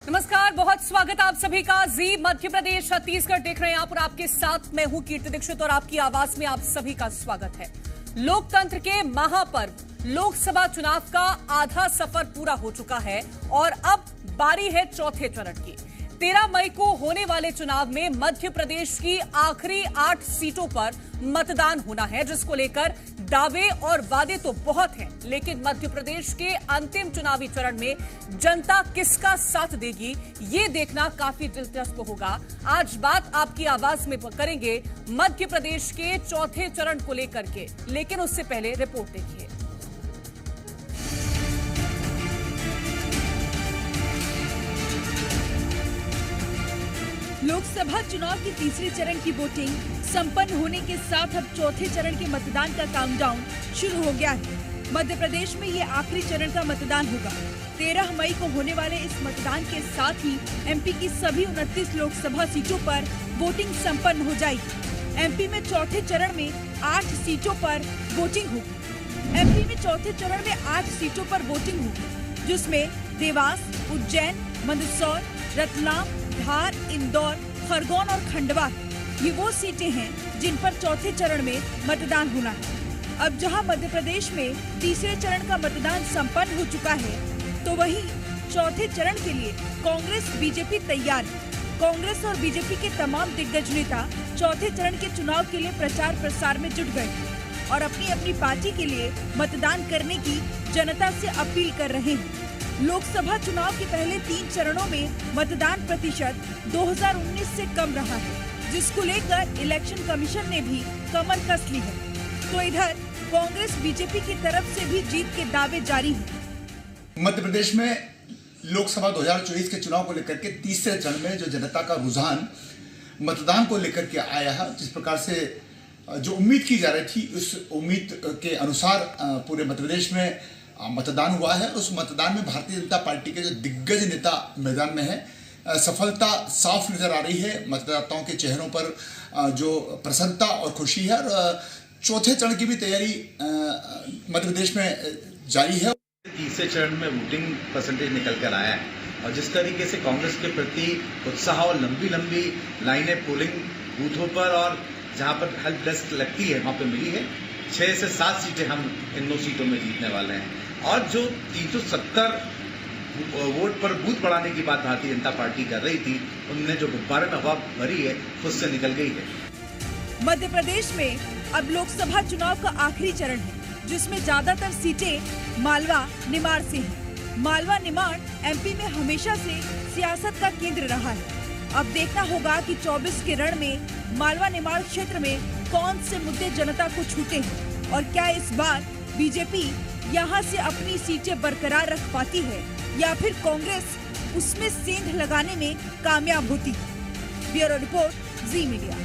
नमस्कार, बहुत स्वागत आप सभी का। जी मध्य प्रदेश छत्तीसगढ़ देख रहे हैं आप और आपके साथ मैं हूं कीर्ति दीक्षित और आपकी आवाज में आप सभी का स्वागत है। लोकतंत्र के महापर्व लोकसभा चुनाव का आधा सफर पूरा हो चुका है और अब बारी है चौथे चरण की। 13 मई को होने वाले चुनाव में मध्य प्रदेश की आखिरी 8 सीटों पर मतदान होना है, जिसको लेकर दावे और वादे तो बहुत हैं, लेकिन मध्य प्रदेश के अंतिम चुनावी चरण में जनता किसका साथ देगी, ये देखना काफी दिलचस्प होगा। आज बात आपकी आवाज में करेंगे मध्य प्रदेश के चौथे चरण को लेकर के, लेकिन उससे पहले रिपोर्ट देखिए। लोकसभा चुनाव के तीसरे चरण की वोटिंग संपन्न होने के साथ अब चौथे चरण के मतदान का काउंटडाउन शुरू हो गया है। मध्य प्रदेश में ये आखिरी चरण का मतदान होगा। 13 मई को होने वाले इस मतदान के साथ ही एमपी की सभी 29 लोकसभा सीटों पर वोटिंग संपन्न हो जाएगी। एमपी में चौथे चरण में 8 सीटों पर वोटिंग होगी। एमपी में चौथे चरण में 8 सीटों पर वोटिंग होगी, जिसमें देवास, उज्जैन, मंदसौर, रतलाम, धार, इंदौर, खरगोन और खंडवा ये वो सीटें हैं जिन पर चौथे चरण में मतदान होना है। अब जहां मध्य प्रदेश में तीसरे चरण का मतदान संपन्न हो चुका है, तो वहीं चौथे चरण के लिए कांग्रेस बीजेपी तैयार है। कांग्रेस और बीजेपी के तमाम दिग्गज नेता चौथे चरण के चुनाव के लिए प्रचार प्रसार में जुट गए और अपनी अपनी पार्टी के लिए मतदान करने की जनता से अपील कर रहे हैं। लोकसभा चुनाव के पहले 3 चरणों में मतदान प्रतिशत 2019 से कम रहा है, जिसको लेकर इलेक्शन कमीशन ने भी कमर कस ली है। तो इधर कांग्रेस बीजेपी की तरफ से भी जीत के दावे जारी हैं। मध्य प्रदेश में लोकसभा 2024 के चुनाव को लेकर के तीसरे चरण में जो जनता का रुझान मतदान को लेकर के आया है, जिस प्रकार से जो उम्मीद की जा रही थी उस उम्मीद के अनुसार पूरे मध्य प्रदेश में मतदान हुआ है। उस मतदान में भारतीय जनता पार्टी के जो दिग्गज नेता मैदान में है। सफलता साफ नजर आ रही है। मतदाताओं के चेहरों पर जो प्रसन्नता और खुशी है और चौथे चरण की भी तैयारी मध्य प्रदेश में जारी है। तीसरे चरण में वोटिंग परसेंटेज निकल कर आया है और जिस तरीके से कांग्रेस के प्रति उत्साह और लंबी लंबी लाइनें पोलिंग बूथों पर और जहां पर हेल्प डेस्क लगती है वहां पर मिली है। 6 से 7 सीटें हम इन 2 सीटों में जीतने वाले हैं और जो 370 वोट पर बूथ बढ़ाने की बात भारतीय जनता पार्टी कर रही थी, उनने जो गुब्बारे में हवा भरी है खुद से निकल गई है। मध्य प्रदेश में अब लोकसभा चुनाव का आखिरी चरण है, जिसमें ज्यादातर सीटें मालवा निमाड़ से हैं। मालवा निमाड़ एमपी में हमेशा से सियासत का केंद्र रहा है। अब देखना होगा कि 24 के रण में मालवा निमाड़ क्षेत्र में कौन से मुद्दे जनता को छूते हैं और क्या इस बार बीजेपी यहां से अपनी सीटें बरकरार रख पाती है या फिर कांग्रेस उसमें सेंध लगाने में कामयाब होती है। ब्यूरो रिपोर्ट, जी मीडिया।